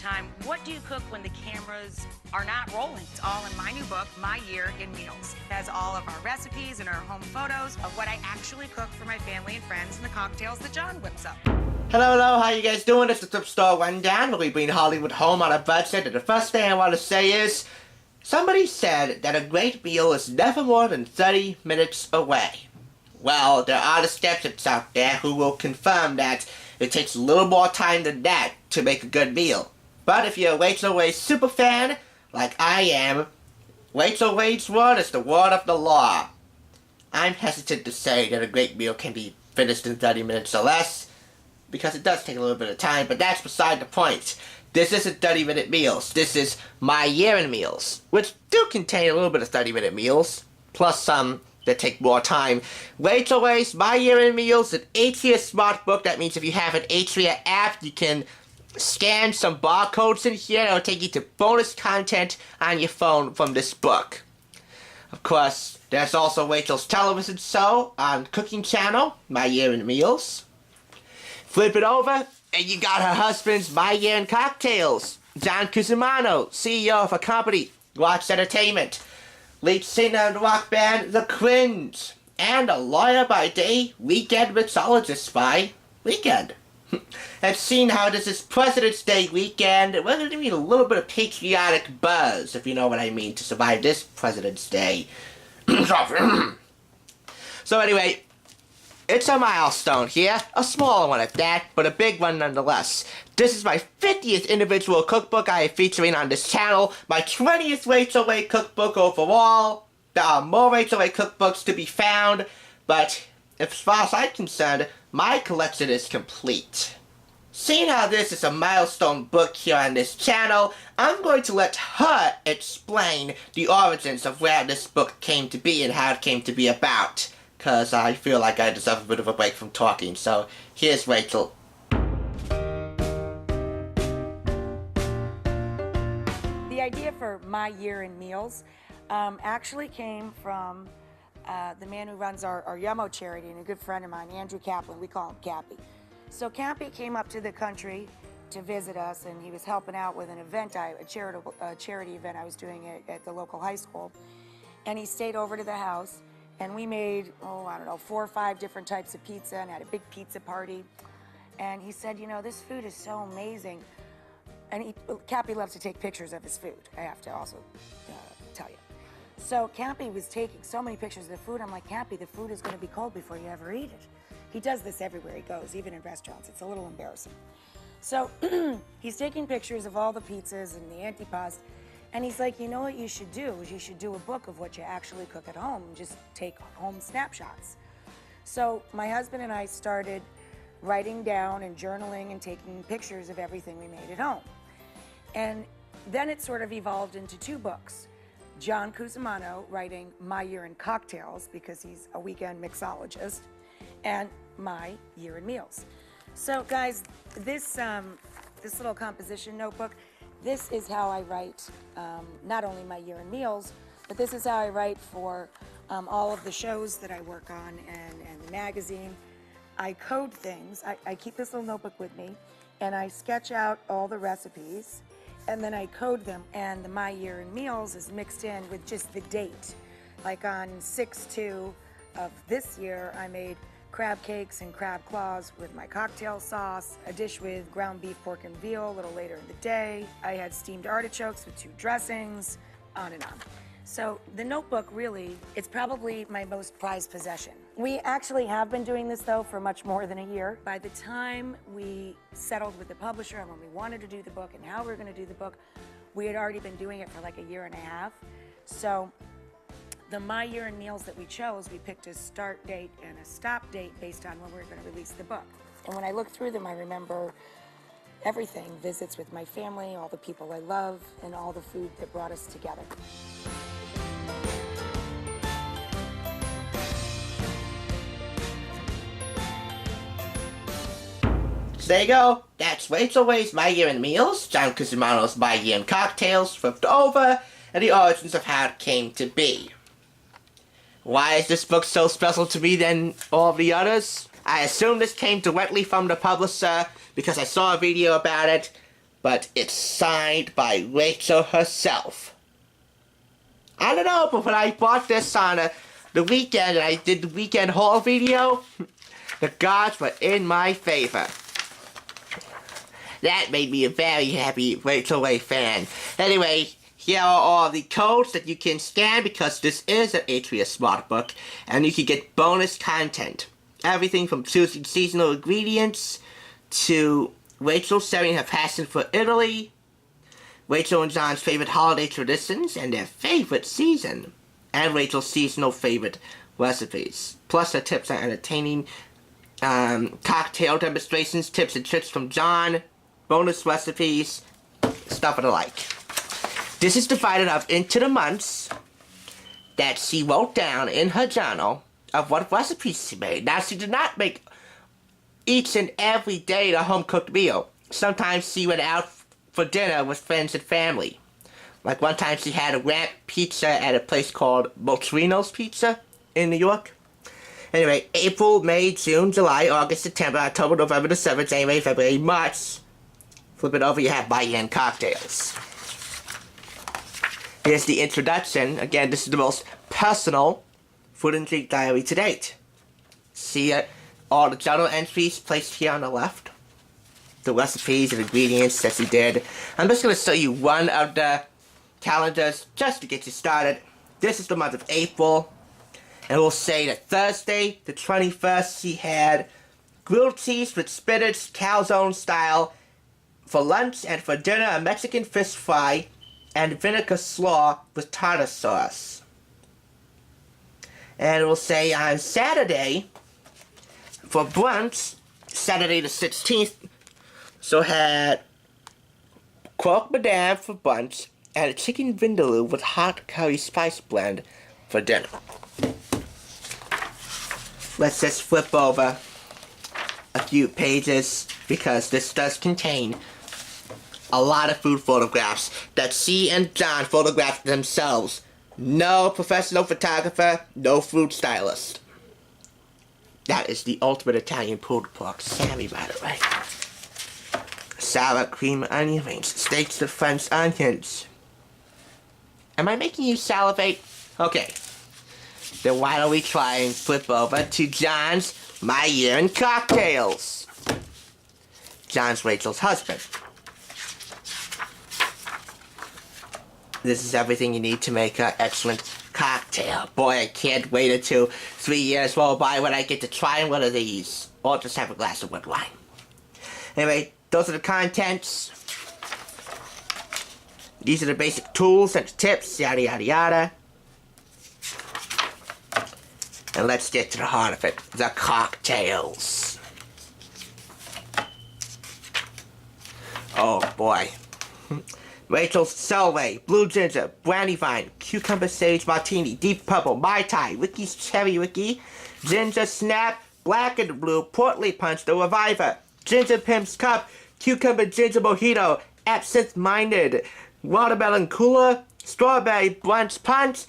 time, what do you cook when the cameras are not rolling? It's all in my new book, My Year in Meals. It has all of our recipes and our home photos of what I actually cook for my family and friends and the cocktails that John whips up. Hello, how you guys doing? It's the Thrift Store Rundown, where we bring Hollywood home on a budget. And the first thing I want to say is, somebody said that a great meal is never more than 30 minutes away. Well, there are the skeptics out there who will confirm that it takes a little more time than that to make a good meal. But if you're a RAYse super fan, like I am, RAYse's word is the word of the law. I'm hesitant to say that a great meal can be finished in 30 minutes or less, because it does take a little bit of time, but that's beside the point. This isn't 30-minute meals. This is My Year in Meals, which do contain a little bit of 30-minute meals, plus some that take more time. RAYse My Year in Meals, an Atria smart book. That means if you have an Atria app, you can scan some barcodes in here. It'll take you to bonus content on your phone from this book. Of course, there's also Rachel's television show on Cooking Channel, My Year in Meals. Flip it over, and you got her husband's My Year in Cocktails. John Cusimano, CEO of a company, Watch Entertainment, lead singer in the rock band The Cringe, and a lawyer by day, weekend mixologist by weekend. And seeing how this is President's Day weekend, we're going to need a little bit of patriotic buzz, if you know what I mean, to survive this President's Day. So anyway, it's a milestone here, a smaller one at that, but a big one nonetheless. This is my 50th individual cookbook I am featuring on this channel, my 20th RAYse cookbook overall. There are more RAYse cookbooks to be found, but as far as I'm concerned, my collection is complete. Seeing how this is a milestone book here on this channel, I'm going to let her explain the origins of where this book came to be and how it came to be about, because I feel like I deserve a bit of a break from talking. So here's Rachael. The idea for My Year in Meals actually came from the man who runs our Yummo charity and a good friend of mine, Andrew Kaplan. We call him Cappy. So Cappy came up to the country to visit us, and he was helping out with an event, a charity event I was doing at the local high school. And he stayed over to the house, and we made, 4 or 5 different types of pizza and had a big pizza party. And he said, you know, this food is so amazing. And Cappy loves to take pictures of his food, I have to also tell you. So Cappy was taking so many pictures of the food. I'm like, Cappy, the food is going to be cold before you ever eat it. He does this everywhere he goes, even in restaurants. It's a little embarrassing. So he's taking pictures of all the pizzas and the antipasto, and he's like, you know what you should do is you should do a book of what you actually cook at home and just take home snapshots. So my husband and I started writing down and journaling and taking pictures of everything we made at home. And then it sort of evolved into 2 books. John Cusimano writing My Year in Cocktails, because he's a weekend mixologist, and My Year in Meals. So guys, this little composition notebook, this is how I write not only My Year in Meals, but this is how I write for all of the shows that I work on and the magazine. I code things. I keep this little notebook with me, and I sketch out all the recipes, and then I code them, and the My Year in Meals is mixed in with just the date. Like on 6/2 of this year, I made crab cakes and crab claws with my cocktail sauce, a dish with ground beef, pork, and veal a little later in the day. I had steamed artichokes with 2 dressings, on and on. So the notebook really, it's probably my most prized possession. We actually have been doing this though for much more than a year. By the time we settled with the publisher and when we wanted to do the book and how we were gonna do the book, we had already been doing it for like a year and a half. So the My Year in Meals that we chose, we picked a start date and a stop date based on when we were gonna release the book. And when I look through them, I remember everything, visits with my family, all the people I love, and all the food that brought us together. So there you go. That's RAYse's My Year in Meals, John Cusimano's My Year in Cocktails, flipped over, and the origins of how it came to be. Why is this book so special to me than all of the others? I assume this came directly from the publisher because I saw a video about it. but it's signed by Rachael herself. I don't know, but when I bought this on the weekend and I did the weekend haul video, the gods were in my favor. That made me a very happy Rachael Ray fan. Anyway, here are all the codes that you can scan because this is an Atria Smart Book, and you can get bonus content. Everything from choosing seasonal ingredients to Rachael sharing her passion for Italy, Rachael and John's favorite holiday traditions and their favorite season, and Rachael's seasonal favorite recipes. Plus her tips on entertaining cocktail demonstrations, tips and tricks from John, bonus recipes, stuff of the like. This is divided up into the months that she wrote down in her journal of what recipes she made. Now, she did not make each and every day the home-cooked meal. Sometimes she went out for dinner with friends and family. Like one time she had a ramp pizza at a place called Motorino's Pizza in New York. Anyway, April, May, June, July, August, September, October, November, December, January, February, March. Flip it over, you have by-end cocktails. Here's the introduction. Again, this is the most personal food and drink diary to date. See all the journal entries placed here on the left. The recipes and ingredients that she did. I'm just going to show you one of the calendars just to get you started. This is the month of April. And we'll say that Thursday, the 21st, she had grilled cheese with spinach, calzone style. For lunch and for dinner, a Mexican fish fry and vinegar slaw with tartar sauce. And we'll say on Saturday, for brunch, Saturday the 16th, so had croque madame for brunch and a chicken vindaloo with hot curry spice blend for dinner. Let's just flip over a few pages because this does contain a lot of food photographs that she and John photographed themselves. No professional photographer, no food stylist. That is the ultimate Italian pulled pork Sammy, by the way. Sour cream onion rings, steaks with French onions. Am I making you salivate? Okay. Then why don't we try and flip over to John's My Year in Cocktails. John's Rachael's husband. This is everything you need to make an excellent cocktail. Boy, I can't wait until 3 years roll by when I get to try one of these. Or just have a glass of red wine. Anyway, those are the contents. These are the basic tools and tips, yada yada yada. And let's get to the heart of it. The cocktails. Oh boy. Rachael's Celery, Blue Ginger, Brandy Vine, Cucumber Sage Martini, Deep Purple, Mai Tai, Ricky's Cherry Ricky, Ginger Snap, Black and Blue, Portly Punch, The Reviver, Ginger Pimp's Cup, Cucumber Ginger Mojito, Absinthe Minded, Watermelon Cooler, Strawberry Brunch Punch,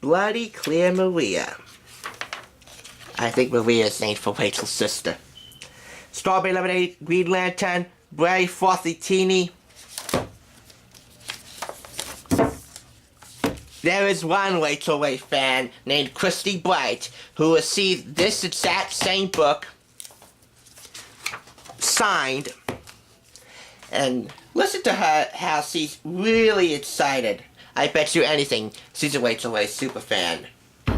Bloody Clear Maria. I think Maria is named for Rachael's sister. Strawberry Lemonade, Green Lantern, Berry Frothy Teeny. There is one Rachael Ray fan named Christy Bright who received this exact same book signed. And listen to her, how she's really excited. I bet you anything, she's a Rachael Ray super fan.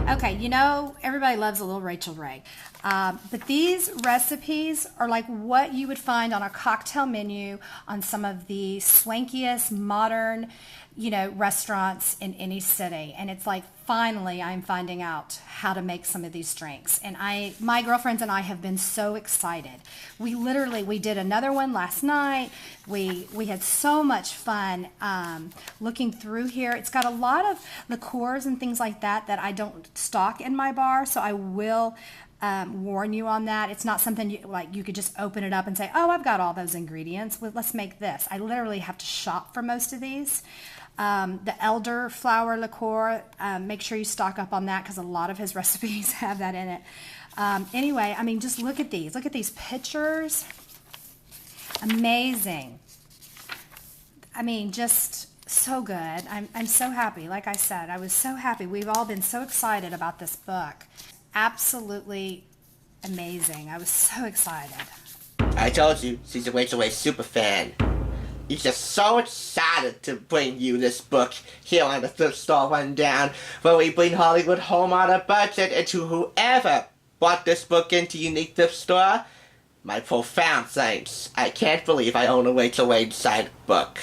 Okay, you know, everybody loves a little Rachael Ray. But these recipes are like what you would find on a cocktail menu on some of the swankiest modern, restaurants in any city. And it's like, finally, I'm finding out how to make some of these drinks. And my girlfriends and I have been so excited. We did another one last night. We had so much fun looking through here. It's got a lot of liqueurs and things like that I don't stock in my bar. So I will warn you on that. It's not something you could just open it up and say, oh, I've got all those ingredients. Well, let's make this. I literally have to shop for most of these. The elderflower liqueur, make sure you stock up on that because a lot of his recipes have that in it. Anyway, I mean, just look at these. Look at these pictures. Amazing. I mean, just so good. I'm so happy. Like I said, I was so happy. We've all been so excited about this book. Absolutely amazing. I was so excited. I told you, she's a RAYse super fan. He's just so excited to bring you this book here on the Thrift Store Rundown, where we bring Hollywood home on a budget. And to whoever bought this book into Unique Thrift Store, my profound thanks. I can't believe I own a RAYse signed book.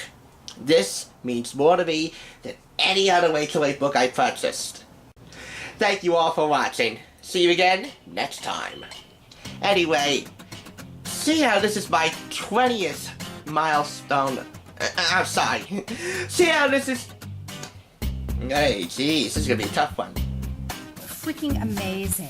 This means more to me than any other RAYse book I purchased. Thank you all for watching. See you again next time. Anyway, see how this is my 20th milestone. I'm sorry. See how this is... Hey, geez, this is gonna be a tough one. Freaking amazing.